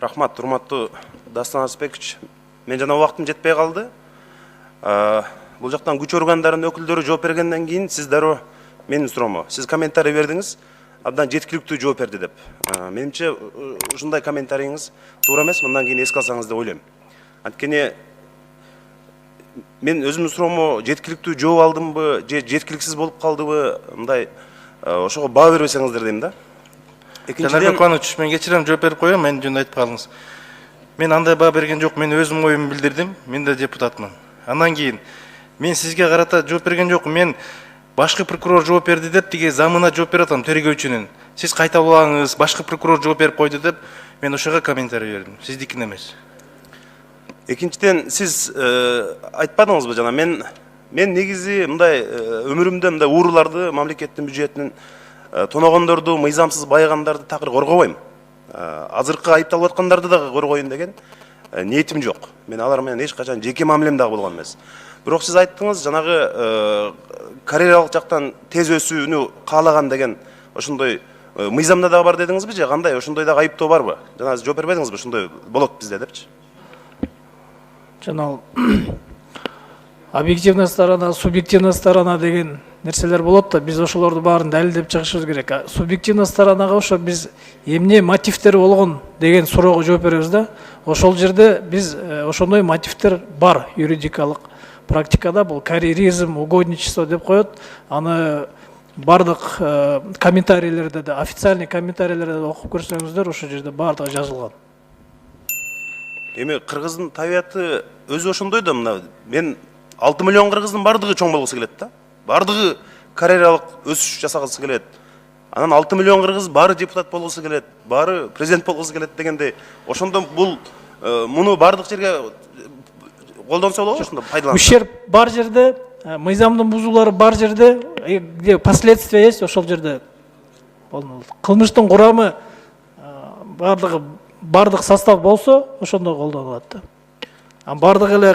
Рахмат, урматтуу Дастан Арысбекович. Мен жана убактым жетпей калды. Бул жактан күч органдарынын өкүлдөрү жооп бергенден кийин сиз дароо менин суроомо. Сиз комментарий бердиңиз, абдан жеткиликтүү жооп берди деп. Менимче ушундай комментарийиңиз туура эмес, мындан кийин эске алсаңыз деп ойлойм. Анткени мен өзүмдүн суроомо жеткиликтүү жооп алдымбы, же жеткиликсиз болуп калдыбы, мындай ошого баа бербесеңиздер дейм да. Жанарбек Кубанович, мен кечирем жооп берип коем, мен жөнүндө айтып калдыңыз. Мен андай баа берген жок, мен өзүм оюмду билдирдим, мен да депутатмын. Андан кийин мен сизге карата жооп берген жокмун, мен башкы прокурор жооп берди деп тиги замына жооп берип атам, тергөөчүнүн. Сиз кайталабаңыз, башкы прокурор жооп берип койду деп мен ошого комментарий бердим. Сиздикин эмес. Экинчиден сиз айтпадыңызбы жана мен негизи мындай өмүрүмдө мындай ууруларды, мамлекеттин бюджетинин тоногондорду, мыйзамсыз байыгандарды такыр коргобойм. Азыркы айыпталып аткандарды да коргоюн деген ниетим жок. Мен алар менен эч качан жеке мамилем дагы болгон эмес. Бирок сиз айттыңыз, жанагы карьералык жактан тез өсүүнү каалаган деген ошондой мыйзамда дагы бар дедиңизби же кандай? Ошондой дагы айыптоо барбы? Жана жооп бербедиңизби, ошондой болот бизде депчи? Жана объективная сторона, субъективная сторона деген нерселер болот да, биз ошолорду баарын далилдеп чыгышыбыз керек. Субъективная сторонага ошо биз эмне мотивтер болгон деген суроого жооп беребиз да. Ошол жерде биз ошондой мотивтер бар юридикалык практикада, бул карьеризм, угодничество деп коет. Аны бардык комментарийлерде да, официальный комментарийлерде окуп көрсөңүздөр, ошол жерде бардыгы жазылган. Эми кыргыздын табияты өзү ошондой да, мына мен 6 миллион кыргыздын бардыгы чоң болгусу келет да. Бардыгы карьералык өсүш жасагысы келет. Анан 6 миллион кыргыз баары депутат болгусу келет, баары президент болгусу келет дегенде, ошондо бул муну бардык жерге колдонсо болобу, ошондо пайдаланып. Ущерб бар жерде, мыйзамдын бузуулары бар жерде, где последствия есть, ошол жерде кылмыштын курамы бардык состав болсо, ошондо колдонулат да. Бардык эле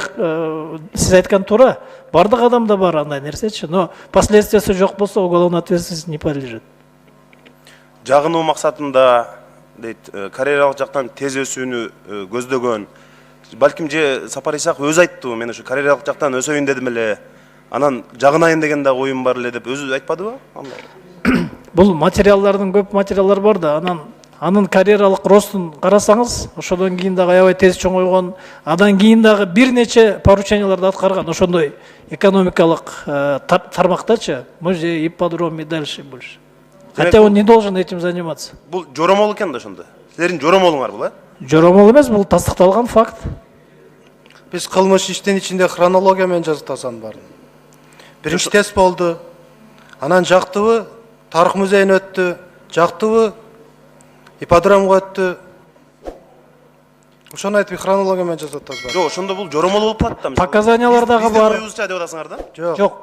сиз айткан туура, бардык адамда бар андай нерсечи, но последствиясы жок болсо уголовная ответственность не подлежит. Жагынуу максатында дейт, карьералык жактан тез өсүүнү көздөгөн. Балким же Сапар Исаков өзү айттыбы, мен ушу карьералык жактан өсөйүн дедим эле, анан жагынайын деген дагы оюм бар эле деп өзү айтпадыбы? Бул материалдардын көп материалдар бар да, анын карьералык ростун карасаңыз, ошодон кийин дагы аябай тез чоңойгон, андан кийин дагы бир нече порученияларды аткарган, ошондой экономикалык тармактачы, музей, ипподром и дальше больше. Хотя он не должен этим заниматься. Бул жоромол экен да ошондо. Силердин жоромолуңар бул, Жоромол эмес, бул тастыкталган факт. Биз кылмыш иштин ичинде хронология менен жазып барын. Биринчи тест болду. Анан жактыбы тарых музейине өттү, жактыбы ипподромго өттү. Ошону айтып хронология менен жазып атасыздар. Жок, ошондо бул жоромол болуп калат да. Показаниялар дагы бар. Оюбузча деп атасыңар да? Жок,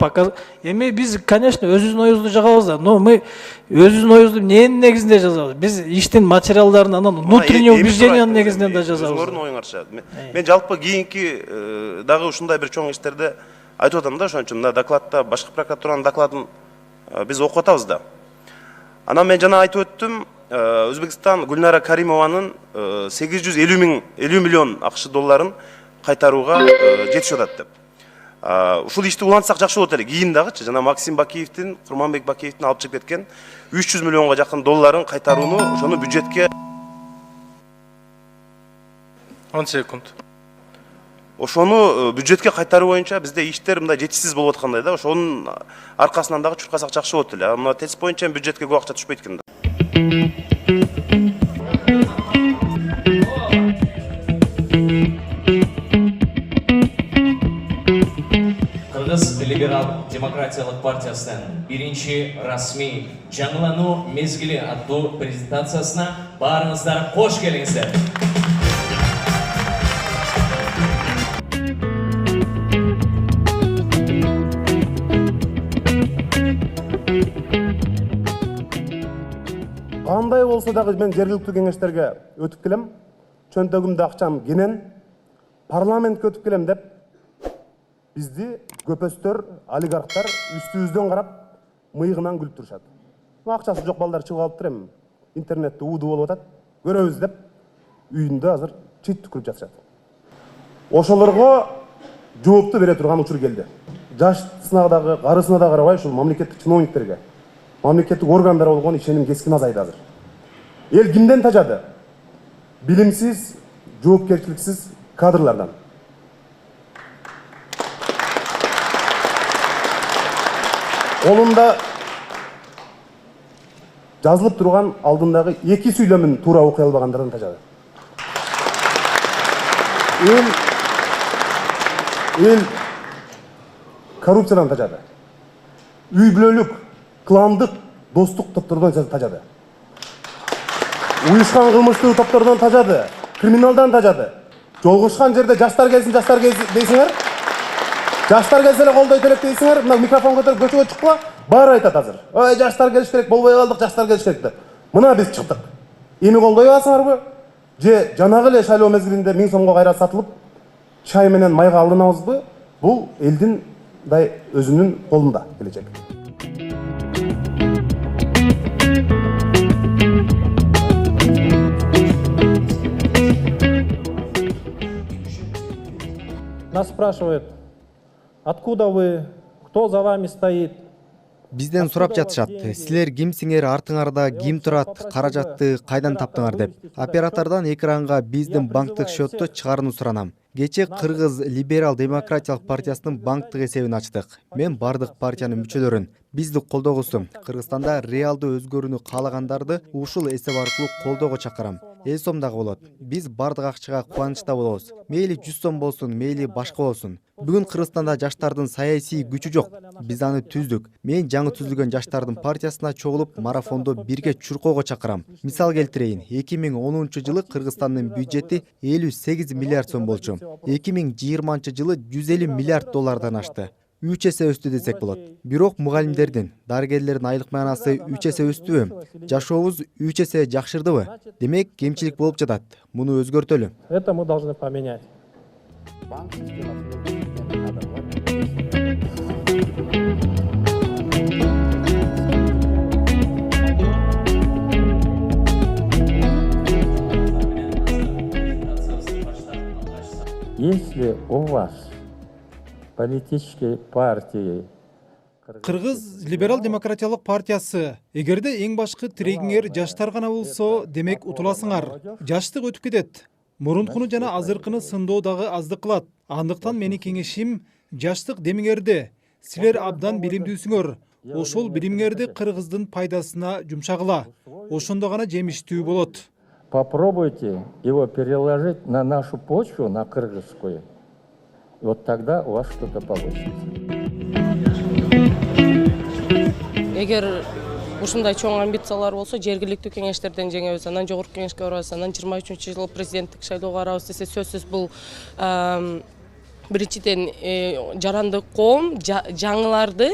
эми биз, конечно, өзүбүздүн оюбузду жагабыз да, но мы өзүбүздүн оюбузду эмненин негизинде жазабыз? Биз иштин материалдарын, анан внутреннего убеждениянын негизинен да жазабыз. Өзүңөрдүн оюңарча. Мен жалпы кийинки дагы ушундай бир чоң иштерде айтып атам да, ошон үчүн мына докладта башкы прокуратуранын докладын биз окуп атабыз да. Анан мен жана айтып өттүм, Өзбекстан Гүлнара Каримованын 850 миллион акш долларын кайтарууга жетишип атат деп. Ушул ишти улантсак жакшы болот эле. Кийин дагычы жана Максим Бакиевдин, Курманбек Бакиевдин алып чыгып кеткен 300 миллионго жакын долларын кайтарууну ошону бюджетке 10 секунд. Ошону бюджетке кайтаруу боюнча бизде иштер мындай жетишсиз болуп аткандай да. Ошонун аркасынан дагы чуркасак жакшы болот эле. Мына тест боюнча бюджетке көп акча түшпөйт экен да. Кыргыз либерал демократиялык партиясынын биринчи расмий жаңылануу мезгили аттуу презентациясына баарыңыздар кош келиңиздер. Кандай болсо дагы мен жергиликтүү кеңештерге өтүп келем, чөнтөгүмдө акчам кенен, парламентке өтүп келем деп бизди көпөстөр, олигархтар үстүбүздөн карап мыйыгынан күлүп турушат. Акчасы жок балдар чыгып алыптыр эми. Интернетте ууду болуп атат, көрөбүз деп үйүндө азыр чет түкүрүп жатышат. Ошолорго жоопту бере турган учур келди. Жашсына дагы, карысына да карабай ушул мамлекеттик чиновниктерге, мамлекеттик органдарга болгон ишеним кескин азайды азыр. Эл кимден тажады? Билимсиз, жоопкерчиликсиз кадрлардан. Колунда жазылып турган алдындагы 2 сүйлөмүн туура окуй албагандардан тажады. Эл коррупциядан тажады. Үй бүлөлүк, кландык, достук топтордон тажады. Уюшкан кылмыштуу топтордон тажады. Криминалдан тажады. Жолугушкан жерде жаштар келсин дейсиңер. Жаштар келсе эле колдой керек дейсиңер. Мына микрофон көтөрүп көчөгө чыкпа, баары айтат азыр. Ой, жаштар келиш керек, болбой калдык, жаштар келиш керек деп. Мына биз чыктык. Эми колдой аласыңарбы? Же жанагы эле шайлоо мезгилинде 1000 сомго кайра сатылып, чай менен майга алынабызбы? Бул элдин өзүнүн колунда келечек. Нас спрашивают, откуда вы, кто за вами стоит? Бизден сурап жатышат. Силер кимсиңер, артыңарда ким турат, каражатты кайдан таптыңар деп. Оператордон экранга биздин банктык счетту чыгарууну суранам. Кече Кыргыз Либерал Демократиялык партиясынын банктык эсебин ачтык. Мен бардык партиянын мүчөлөрүн бизди колдогусу, Кыргызстанда реалдуу өзгөрүүнү каалагандарды ушул эсеп аркылуу колдоого чакырам. 50 сом дагы болот. Биз бардык акчага кубанычта болобуз. Мейли 100 сом болсун, мейли башка болсун. Бүгүн Кыргызстанда жаштардын саясий күчү жок. Биз аны түздүк. Мен жаңы түзүлгөн жаштардын партиясына чогулуп марафондо бирге чуркоого чакырам. Мисал келтирейин, 2010-жылы Кыргызстандын бюджети 58 миллиард сом болчу. 2020-жылы 150 миллиард доллардан ашты. 3 эсе өстү десек болот. Бирок мугалимдердин, дарыгерлердин айлык маянасы 3 эсе өстүбү? Жашообуз 3 эсе жакшырдыбы? Демек, кемчилик болуп жатат. Муну өзгөртөлү. Это мы должны поменять. Если у вас политической партии Кыргыз Либерал Демократиялык партиясы эгерде эң башкы тирегиңер жаштар гана болсо, демек утуласыңар. Жаштык өтүп кетет. Мурункуну жана азыркыны сындоо дагы аздык кылат. Андыктан менин кеңешим жаштык демиңерди силер абдан билимдүүсүңөр. Ошол билимиңерди Кыргыздын пайдасына жумшагыла. Ошондо гана жемиштүү болот. попробуйте его переложить на нашу почву, на кыргызскую. И вот тогда у вас что-то получится. Эгер ушундай чоң амбициялар болсо, жергиликтүү кеңештерден жеңебиз, анан жогорку кеңешке барабыз, анан 23-жылы президенттик шайлоого барабыз десе, сөзсүз бул биринчиден жарандык коом жаңыларды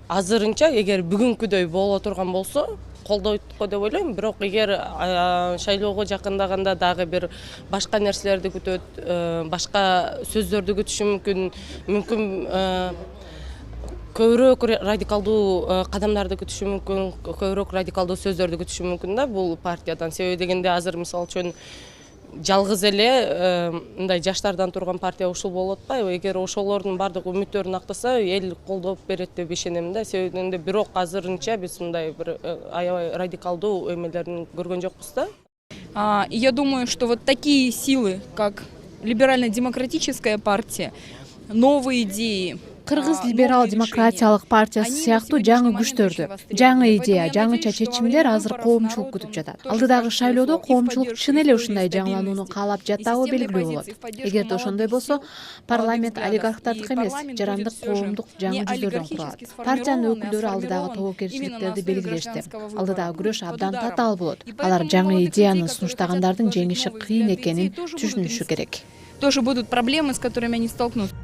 азырынча эгер бүгүнкүдөй боло турган болсо, колдойт го деп ойлойм. Бирок эгер шайлоого жакындаганда дагы бир башка нерселерди күтөт, башка сөздөрдү күтүшү мүмкүн көбүрөөк радикалдуу кадамдарды күтүшү мүмкүн, көбүрөөк радикалдуу сөздөрдү күтүшү мүмкүн да бул партиядан. Себеби дегенде азыр мисалы үчүн жалгыз эле мындай жаштардан турган партия ушул болуп атпайбы? Эгер ошолордун бардык үмүттөрүн актаса, эл колдоп берет деп ишенем да. Себеби дегенде бирок азырынча биз мындай бир аябай радикалдуу эмелерин көргөн жокпуз да. Я думаю, что вот такие силы, как Либерально-демократическая партия, новые идеи, Кыргыз Либерал Демократиялык партиясы сыяктуу жаңы күчтөрдү, жаңы идея, жаңыча чечимдер азыр коомчулук күтүп жатат. Алдыдагы шайлоодо коомчулук чын эле ушундай жаңыланууну каалап жатабы белгилүү болот. Эгерде ошондой болсо, парламент олигархтардык эмес, жарандык коомдук жаңы жүздөрдөн турат. Партиянын өкүлдөрү алдыдагы тобокерчиликтерди белгилешти. Алдыдагы күрөш абдан татаал болот. Алар жаңы идеяны сунуштагандардын жеңиши кыйын экенин түшүнүшү керек. Тоже будут проблемы, с которыми они столкнутся.